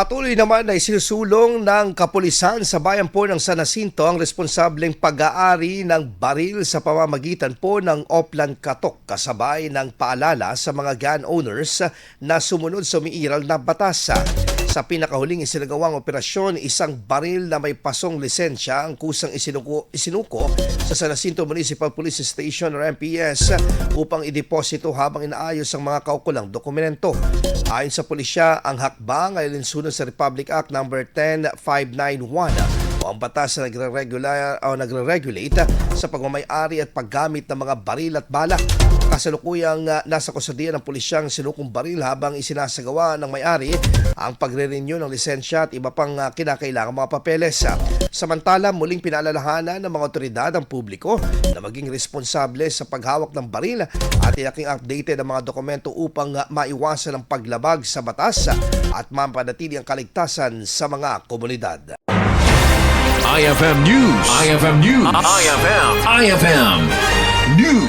Patuloy naman na isinusulong ng kapulisan sa bayan po ng San Jacinto ang responsableng pag-aari ng baril sa pamamagitan po ng Oplan Katok kasabay ng paalala sa mga gun owners na sumunod sa umiiral na batas. Sa pinakahuling isinagawang operasyon, isang baril na may pasong lisensya ang kusang isinuko sa San Jacinto Municipal Police Station or MPS upang ideposito habang inaayos ang mga kaukulang dokumento. Ayon sa pulisya, ang hakbang ay alinsunod sa Republic Act No. 10591 o ang batas na nagre-regulate sa pagmamay-ari at paggamit ng mga baril at bala. Kasalukuyang nasa kusadian ng pulisyang sinukong baril habang isinasagawa ng may-ari ang pagre-renew ng lisensya at iba pang kinakailangang mga papeles. Samantala, muling pinaalalahanan ng mga otoridad ang publiko na maging responsable sa paghawak ng baril at tinaking updated ang mga dokumento upang maiwasan ang paglabag sa batas at mapanatili ang kaligtasan sa mga komunidad. IFM News. IFM News. IFM News.